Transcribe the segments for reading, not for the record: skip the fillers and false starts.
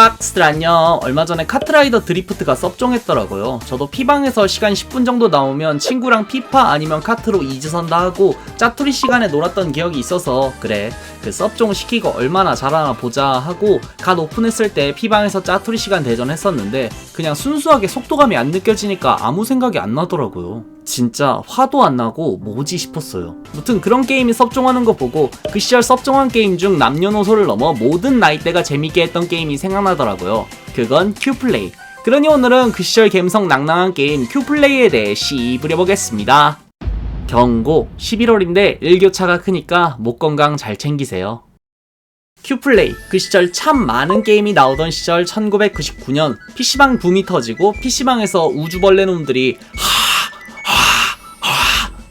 빡스들 안녕. 얼마 전에 카트라이더 드리프트가 섭종했더라고요. 저도 피방에서 시간 10분 정도 나오면 친구랑 피파 아니면 카트로 이지선다 하고 짜투리 시간에 놀았던 기억이 있어서 그래 그 섭종 시키고 얼마나 잘하나 보자 하고 갓 오픈했을 때 피방에서 짜투리 시간 대전했었는데 그냥 순수하게 속도감이 안 느껴지니까 아무 생각이 안 나더라고요. 진짜 화도 안 나고 뭐지 싶었어요. 무튼 그런 게임이 섭종하는 거 보고 그 시절 섭종한 게임 중 남녀노소를 넘어 모든 나이대가 재밌게 했던 게임이 생각나더라고요. 그건 큐플레이. 그러니 오늘은 그 시절 감성 낭낭한 게임 큐플레이에 대해 씹으려보겠습니다. 경고, 11월인데 일교차가 크니까 목 건강 잘 챙기세요. 큐플레이, 그 시절 참 많은 게임이 나오던 시절 1999년 PC방 붐이 터지고 PC방에서 우주벌레 놈들이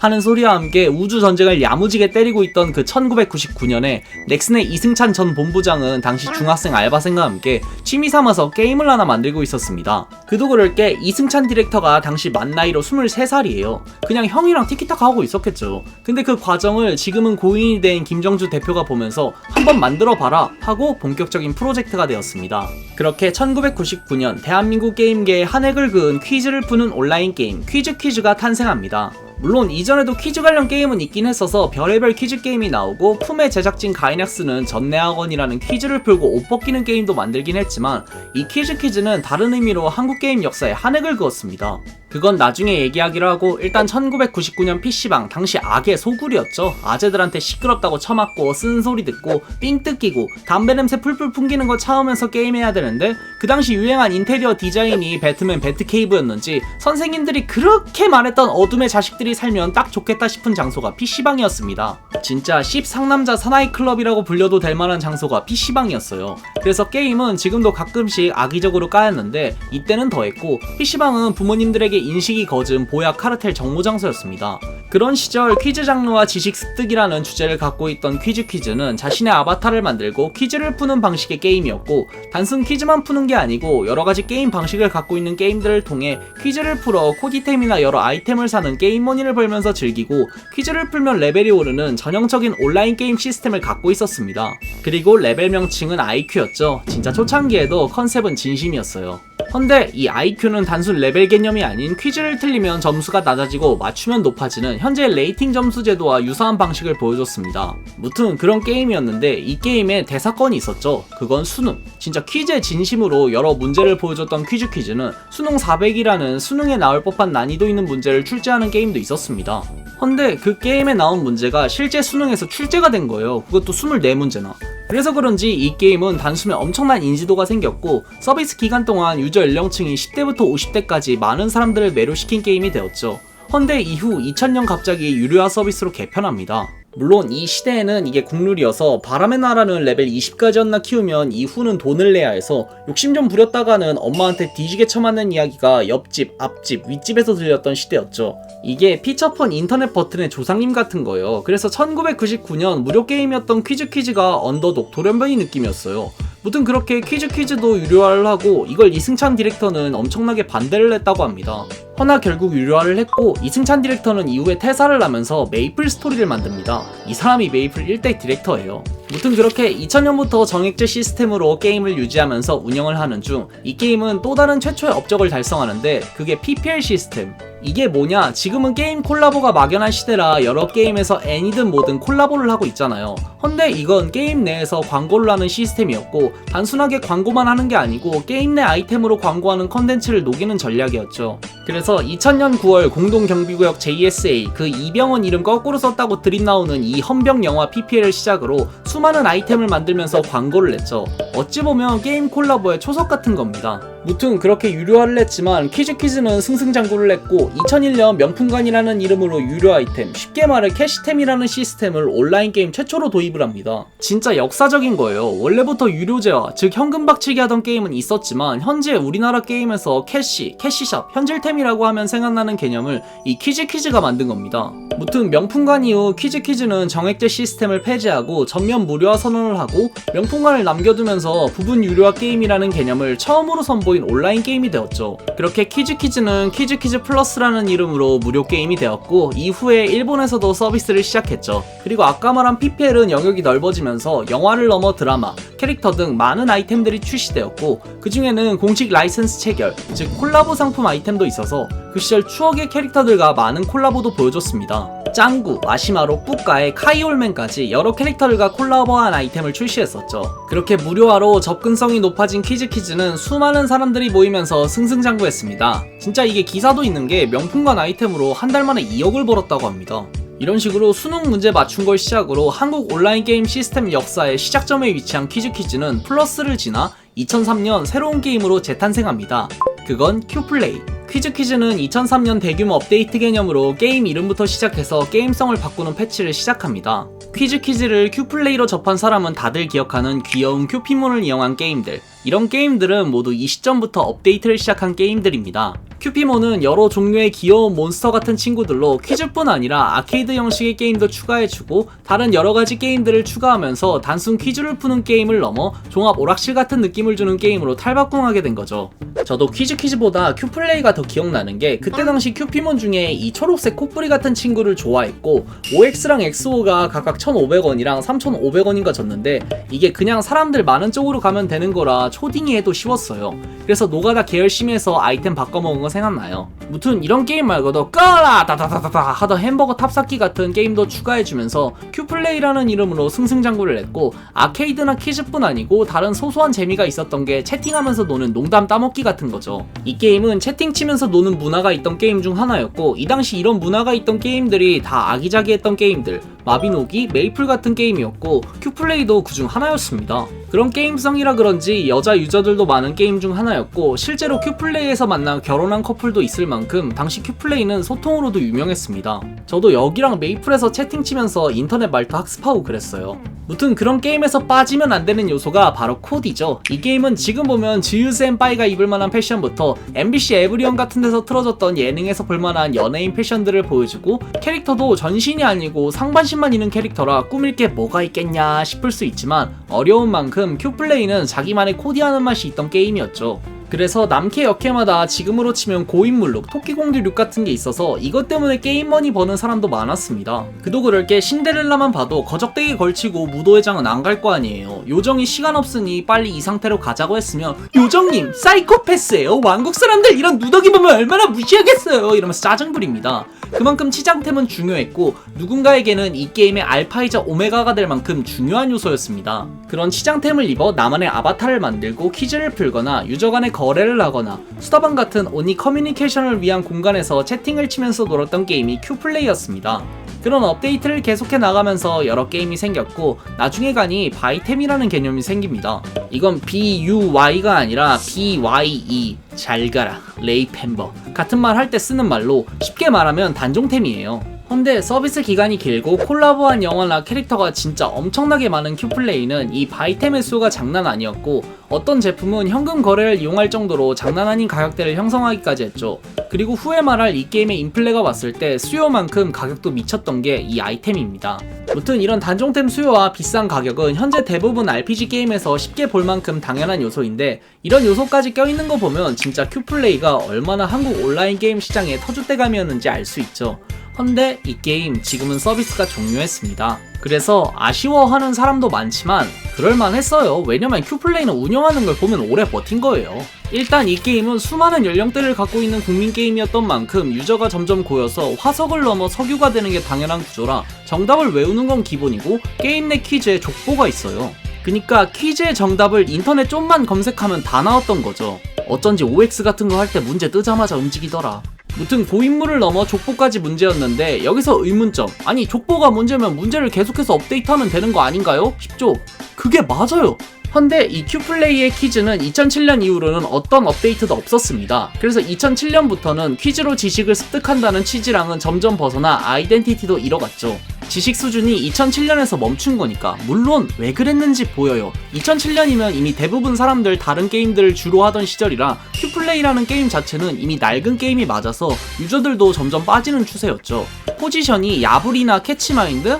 하는 소리와 함께 우주 전쟁을 야무지게 때리고 있던 그 1999년에 넥슨의 이승찬 전 본부장은 당시 중학생 알바생과 함께 취미 삼아서 게임을 하나 만들고 있었습니다. 그도 그럴 게 이승찬 디렉터가 당시 만 나이로 23살이에요. 그냥 형이랑 티키타카 하고 있었겠죠. 근데 그 과정을 지금은 고인이 된 김정주 대표가 보면서 한번 만들어봐라 하고 본격적인 프로젝트가 되었습니다. 그렇게 1999년 대한민국 게임계에 한 획을 그은 퀴즈를 푸는 온라인 게임 퀴즈가 탄생합니다. 물론 이전에도 퀴즈 관련 게임은 있긴 했어서 별의별 퀴즈 게임이 나오고 품의 제작진 가이낙스는 전내학원이라는 퀴즈를 풀고 옷 벗기는 게임도 만들긴 했지만 이 퀴즈는 다른 의미로 한국 게임 역사에 한 획을 그었습니다. 그건 나중에 얘기하기로 하고 일단 1999년 PC방 당시 악의 소굴이었죠. 아재들한테 시끄럽다고 쳐맞고 쓴소리 듣고 삥 뜯기고 담배 냄새 풀풀 풍기는 거 참으면서 게임해야 되는데 그 당시 유행한 인테리어 디자인이 배트맨 배트케이브였는지 선생님들이 그렇게 말했던 어둠의 자식들이 살면 딱 좋겠다 싶은 장소가 PC방이었습니다. 진짜 씹상남자 사나이 클럽이라고 불려도 될 만한 장소가 PC방이었어요. 그래서 게임은 지금도 가끔씩 악의적으로 까였는데 이때는 더했고 PC방은 부모님들에게 인식이 거진 보약 카르텔 정모장소였습니다. 그런 시절 퀴즈 장르와 지식 습득이라는 주제를 갖고 있던 퀴즈는 자신의 아바타를 만들고 퀴즈를 푸는 방식의 게임이었고 단순 퀴즈만 푸는 게 아니고 여러가지 게임 방식을 갖고 있는 게임들을 통해 퀴즈를 풀어 코디템이나 여러 아이템을 사는 게임머니를 벌면서 즐기고 퀴즈를 풀면 레벨이 오르는 전형적인 온라인 게임 시스템을 갖고 있었습니다. 그리고 레벨 명칭은 IQ였죠. 진짜 초창기에도 컨셉은 진심이었어요. 헌데 이 IQ는 단순 레벨 개념이 아닌 퀴즈를 틀리면 점수가 낮아지고 맞추면 높아지는 현재 레이팅 점수 제도와 유사한 방식을 보여줬습니다. 무튼 그런 게임이었는데 이 게임에 대사건이 있었죠. 그건 수능. 진짜 퀴즈의 진심으로 여러 문제를 보여줬던 퀴즈는 수능 400이라는 수능에 나올 법한 난이도 있는 문제를 출제하는 게임도 있었습니다. 헌데 그 게임에 나온 문제가 실제 수능에서 출제가 된 거예요. 그것도 24문제나. 그래서 그런지 이 게임은 단숨에 엄청난 인지도가 생겼고 서비스 기간 동안 유저 연령층이 10대부터 50대까지 많은 사람들을 매료시킨 게임이 되었죠. 헌데 이후 2000년 갑자기 유료화 서비스로 개편합니다. 물론 이 시대에는 이게 국룰이어서 바람의 나라는 레벨 20까지였나 키우면 이후는 돈을 내야 해서 욕심 좀 부렸다가는 엄마한테 뒤지게 쳐맞는 이야기가 옆집, 앞집, 윗집에서 들렸던 시대였죠. 이게 피처폰 인터넷 버튼의 조상님 같은 거예요. 그래서 1999년 무료 게임이었던 퀴즈가 언더독 돌연변이 느낌이었어요. 무튼 그렇게 퀴즈도 유료화를 하고 이걸 이승찬 디렉터는 엄청나게 반대를 했다고 합니다. 허나 결국 유료화를 했고 이승찬 디렉터는 이후에 퇴사를 하면서 메이플 스토리를 만듭니다. 이 사람이 메이플 1대 디렉터예요. 무튼 그렇게 2000년부터 정액제 시스템으로 게임을 유지하면서 운영을 하는 중 이 게임은 또 다른 최초의 업적을 달성하는데 그게 PPL 시스템. 이게 뭐냐? 지금은 게임 콜라보가 막연한 시대라 여러 게임에서 애니든 뭐든 콜라보를 하고 있잖아요. 헌데 이건 게임 내에서 광고를 하는 시스템이었고 단순하게 광고만 하는 게 아니고 게임 내 아이템으로 광고하는 컨텐츠를 녹이는 전략이었죠. 그래서 2000년 9월 공동경비구역 JSA 그 이병헌 이름 거꾸로 썼다고 드립 나오는 이 헌병 영화 PPL을 시작으로 수많은 아이템을 만들면서 광고를 냈죠. 어찌 보면 게임 콜라보의 초석 같은 겁니다. 무튼 그렇게 유료화를 했지만 퀴즈는 승승장구를 했고 2001년 명품관이라는 이름으로 유료 아이템, 쉽게 말해 캐시템이라는 시스템을 온라인 게임 최초로 도입을 합니다. 진짜 역사적인 거예요. 원래부터 유료제화, 즉 현금 박치기 하던 게임은 있었지만 현재 우리나라 게임에서 캐시샵, 현질템이라고 하면 생각나는 개념을 이 퀴즈가 만든 겁니다. 무튼 명품관 이후 퀴즈는 정액제 시스템을 폐지하고 전면 무료화 선언을 하고 명품관을 남겨두면서 부분 유료화 게임이라는 개념을 처음으로 선보인 정보인 온라인 게임이 되었죠. 그렇게 퀴즈퀴즈는 퀴즈퀴즈 플러스라는 이름으로 무료 게임이 되었고, 이후에 일본에서도 서비스를 시작했죠. 그리고 아까 말한 PPL은 영역이 넓어지면서 영화를 넘어 드라마, 캐릭터 등 많은 아이템들이 출시되었고, 그 중에는 공식 라이선스 체결, 즉 콜라보 상품 아이템도 있어서 그 시절 추억의 캐릭터들과 많은 콜라보도 보여줬습니다. 짱구, 마시마로, 뿌까의 카이올맨까지 여러 캐릭터들과 콜라보한 아이템을 출시했었죠. 그렇게 무료화로 접근성이 높아진 퀴즈퀴즈는 수많은 사람들이 모이면서 승승장구했습니다. 진짜 이게 기사도 있는 게 명품관 아이템으로 한 달 만에 2억을 벌었다고 합니다. 이런 식으로 수능 문제 맞춘 걸 시작으로 한국 온라인 게임 시스템 역사의 시작점에 위치한 퀴즈퀴즈는 플러스를 지나 2003년 새로운 게임으로 재탄생합니다. 그건 큐플레이. 퀴즈퀴즈는 2003년 대규모 업데이트 개념으로 게임 이름부터 시작해서 게임성을 바꾸는 패치를 시작합니다. 퀴즈퀴즈를 큐플레이로 접한 사람은 다들 기억하는 귀여운 큐피몬을 이용한 게임들. 이런 게임들은 모두 이 시점부터 업데이트를 시작한 게임들입니다. 큐피몬은 여러 종류의 귀여운 몬스터 같은 친구들로 퀴즈뿐 아니라 아케이드 형식의 게임도 추가해주고 다른 여러가지 게임들을 추가하면서 단순 퀴즈를 푸는 게임을 넘어 종합 오락실 같은 느낌을 주는 게임으로 탈바꿈하게 된 거죠. 저도 퀴즈보다 큐플레이가 더 기억나는 게 그때 당시 큐피몬 중에 이 초록색 코뿌리 같은 친구를 좋아했고 OX랑 XO가 각각 1,500원이랑 3,500원인가 줬는데 이게 그냥 사람들 많은 쪽으로 가면 되는 거라 초딩이 해도 쉬웠어요. 그래서 노가다 개 열심히 해서 아이템 바꿔먹은 거 생각나요. 무튼 이런 게임 말고도 꺼라 다다다다다 하던 햄버거 탑쌓기 같은 게임도 추가해주면서 큐플레이라는 이름으로 승승장구를 했고 아케이드나 퀴즈뿐 아니고 다른 소소한 재미가 있었던 게 채팅하면서 노는 농담 따먹기 같은 거죠. 이 게임은 채팅 치면서 노는 문화가 있던 게임 중 하나였고 이 당시 이런 문화가 있던 게임들이 다 아기자기했던 게임들 마비노기, 메이플 같은 게임이었고 큐플레이도 그중 하나였습니다. 그런 게임성이라 그런지 여자 유저들도 많은 게임 중 하나였고 실제로 큐플레이에서 만나 결혼한 커플도 있을 만큼 당시 큐플레이는 소통으로도 유명했습니다. 저도 여기랑 메이플에서 채팅치면서 인터넷 말투 학습하고 그랬어요. 무튼 그런 게임에서 빠지면 안 되는 요소가 바로 코디죠. 이 게임은 지금 보면 즈유스앤빠이가 입을 만한 패션부터 MBC 에브리온 같은 데서 틀어졌던 예능에서 볼만한 연예인 패션들을 보여주고 캐릭터도 전신이 아니고 상반신만 있는 캐릭터라 꾸밀 게 뭐가 있겠냐 싶을 수 있지만 어려운 만큼 큐플레이는 자기만의 코디하는 맛이 있던 게임이었죠. 그래서 남캐 역캐마다 지금으로 치면 고인물룩, 토끼공주룩 같은 게 있어서 이것 때문에 게임머니 버는 사람도 많았습니다. 그도 그럴 게 신데렐라만 봐도 거적대기 걸치고 무도회장은 안 갈 거 아니에요. 요정이 시간 없으니 빨리 이 상태로 가자고 했으면 요정님 사이코패스예요. 왕국 사람들 이런 누더기 보면 얼마나 무시하겠어요 이러면서 짜증 부립니다. 그만큼 치장템은 중요했고 누군가에게는 이 게임의 알파이자 오메가가 될 만큼 중요한 요소였습니다. 그런 치장템을 입어 나만의 아바타를 만들고 퀴즈를 풀거나 유저 간의 거래를 하거나 수다방 같은 온리 커뮤니케이션을 위한 공간에서 채팅을 치면서 놀았던 게임이 큐플레이였습니다. 그런 업데이트를 계속해 나가면서 여러 게임이 생겼고 나중에 가니 바이템이라는 개념이 생깁니다. 이건 BUY가 아니라 BYE 잘 가라 레이펜버 같은 말 할 때 쓰는 말로 쉽게 말하면 단종템이에요. 근데 서비스 기간이 길고 콜라보한 영화나 캐릭터가 진짜 엄청나게 많은 큐플레이는 이 바이템의 수가 장난 아니었고 어떤 제품은 현금 거래를 이용할 정도로 장난 아닌 가격대를 형성하기까지 했죠. 그리고 후에 말할 이 게임의 인플레가 왔을 때 수요만큼 가격도 미쳤던 게 이 아이템입니다. 무튼 이런 단종템 수요와 비싼 가격은 현재 대부분 RPG 게임에서 쉽게 볼 만큼 당연한 요소인데 이런 요소까지 껴있는 거 보면 진짜 큐플레이가 얼마나 한국 온라인 게임 시장의 터줏대감이었는지 알 수 있죠. 헌데 이 게임 지금은 서비스가 종료했습니다. 그래서 아쉬워하는 사람도 많지만 그럴만했어요. 왜냐면 큐플레이는 운영하는 걸 보면 오래 버틴 거예요. 일단 이 게임은 수많은 연령대를 갖고 있는 국민 게임이었던 만큼 유저가 점점 고여서 화석을 넘어 석유가 되는 게 당연한 구조라 정답을 외우는 건 기본이고 게임 내 퀴즈에 족보가 있어요. 그니까 퀴즈의 정답을 인터넷 좀만 검색하면 다 나왔던 거죠. 어쩐지 OX 같은 거 할 때 문제 뜨자마자 움직이더라. 무튼 고인물을 넘어 족보까지 문제였는데 여기서 의문점, 아니 족보가 문제면 문제를 계속해서 업데이트하면 되는 거 아닌가요? 싶죠? 그게 맞아요! 헌데 이 큐플레이의 퀴즈는 2007년 이후로는 어떤 업데이트도 없었습니다. 그래서 2007년부터는 퀴즈로 지식을 습득한다는 취지랑은 점점 벗어나 아이덴티티도 잃어갔죠. 지식 수준이 2007년에서 멈춘 거니까 물론 왜 그랬는지 보여요. 2007년이면 이미 대부분 사람들 다른 게임들을 주로 하던 시절이라 큐플레이라는 게임 자체는 이미 낡은 게임이 맞아서 유저들도 점점 빠지는 추세였죠. 포지션이 야불이나 캐치마인드?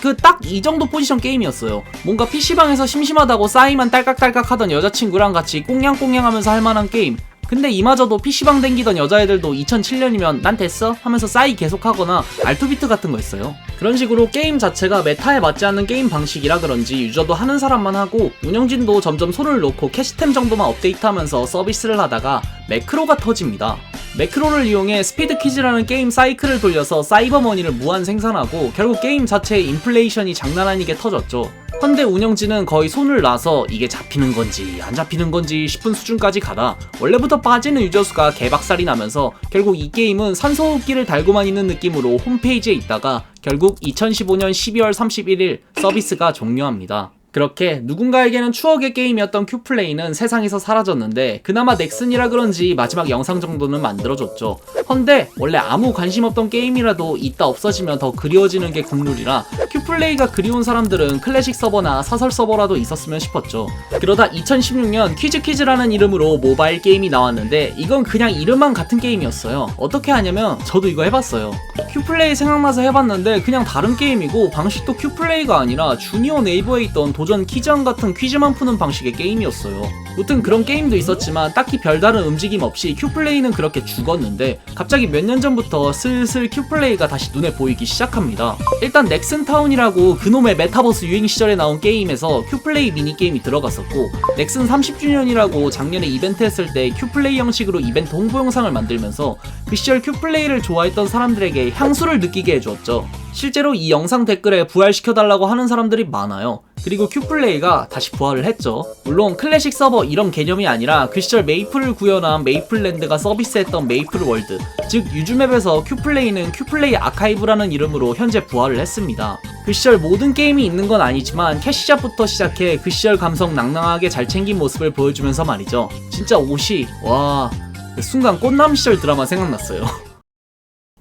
그 딱 이 정도 포지션 게임이었어요. 뭔가 PC방에서 심심하다고 싸이만 딸깍딸깍 하던 여자친구랑 같이 꽁냥꽁냥 하면서 할 만한 게임. 근데 이마저도 PC방 댕기던 여자애들도 2007년이면 난 됐어? 하면서 싸이 계속하거나 알투비트 같은 거 했어요. 그런 식으로 게임 자체가 메타에 맞지 않는 게임 방식이라 그런지 유저도 하는 사람만 하고 운영진도 점점 손을 놓고 캐시템 정도만 업데이트하면서 서비스를 하다가 매크로가 터집니다. 매크로를 이용해 스피드 퀴즈라는 게임 사이클을 돌려서 사이버머니를 무한 생산하고 결국 게임 자체의 인플레이션이 장난 아니게 터졌죠. 현대 운영진은 거의 손을 놔서 이게 잡히는 건지 안 잡히는 건지 싶은 수준까지 가다 원래부터 빠지는 유저 수가 개박살이 나면서 결국 이 게임은 산소호흡기를 달고만 있는 느낌으로 홈페이지에 있다가 결국 2015년 12월 31일 서비스가 종료합니다. 그렇게 누군가에게는 추억의 게임이었던 큐플레이는 세상에서 사라졌는데 그나마 넥슨이라 그런지 마지막 영상 정도는 만들어줬죠. 헌데 원래 아무 관심 없던 게임이라도 이따 없어지면 더 그리워지는 게 국룰이라 큐플레이가 그리운 사람들은 클래식 서버나 사설 서버라도 있었으면 싶었죠. 그러다 2016년 퀴즈퀴즈라는 이름으로 모바일 게임이 나왔는데 이건 그냥 이름만 같은 게임이었어요. 어떻게 하냐면 저도 이거 해봤어요. 큐플레이 생각나서 해봤는데 그냥 다른 게임이고 방식도 큐플레이가 아니라 주니어 네이버에 있던 도전 퀴즈왕 같은 퀴즈만 푸는 방식의 게임이었어요. 무튼 그런 게임도 있었지만 딱히 별다른 움직임 없이 큐플레이는 그렇게 죽었는데 갑자기 몇 년 전부터 슬슬 큐플레이가 다시 눈에 보이기 시작합니다. 일단 넥슨타운이라고 그놈의 메타버스 유행 시절에 나온 게임에서 큐플레이 미니게임이 들어갔었고 넥슨 30주년이라고 작년에 이벤트 했을 때 큐플레이 형식으로 이벤트 홍보 영상을 만들면서 그 시절 큐플레이를 좋아했던 사람들에게 향수를 느끼게 해주었죠. 실제로 이 영상 댓글에 부활시켜달라고 하는 사람들이 많아요. 그리고 큐플레이가 다시 부활을 했죠. 물론 클래식 서버 이런 개념이 아니라 그 시절 메이플을 구현한 메이플랜드가 서비스했던 메이플월드, 즉 유즈맵에서 큐플레이는 큐플레이 아카이브라는 이름으로 현재 부활을 했습니다. 그 시절 모든 게임이 있는 건 아니지만 캐시샵부터 시작해 그 시절 감성 낭낭하게 잘 챙긴 모습을 보여주면서 말이죠. 진짜 옷이 와, 그 순간 꽃남 시절 드라마 생각났어요.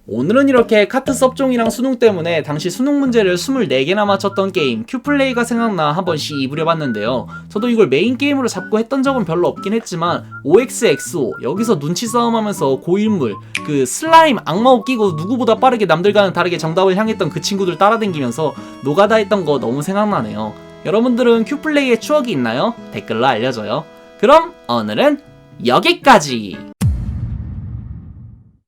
오늘은 이렇게 카트 섭종이랑 수능 때문에 당시 수능 문제를 24개나 맞췄던 게임 큐플레이가 생각나 한 번씩 입으려봤는데요. 저도 이걸 메인 게임으로 잡고 했던 적은 별로 없긴 했지만 OXXO 여기서 눈치 싸움하면서 고인물 그 슬라임 악마 옷 끼고 누구보다 빠르게 남들과는 다르게 정답을 향했던 그 친구들 따라다니면서 노가다 했던 거 너무 생각나네요. 여러분들은 큐플레이의 추억이 있나요? 댓글로 알려줘요. 그럼 오늘은 여기까지!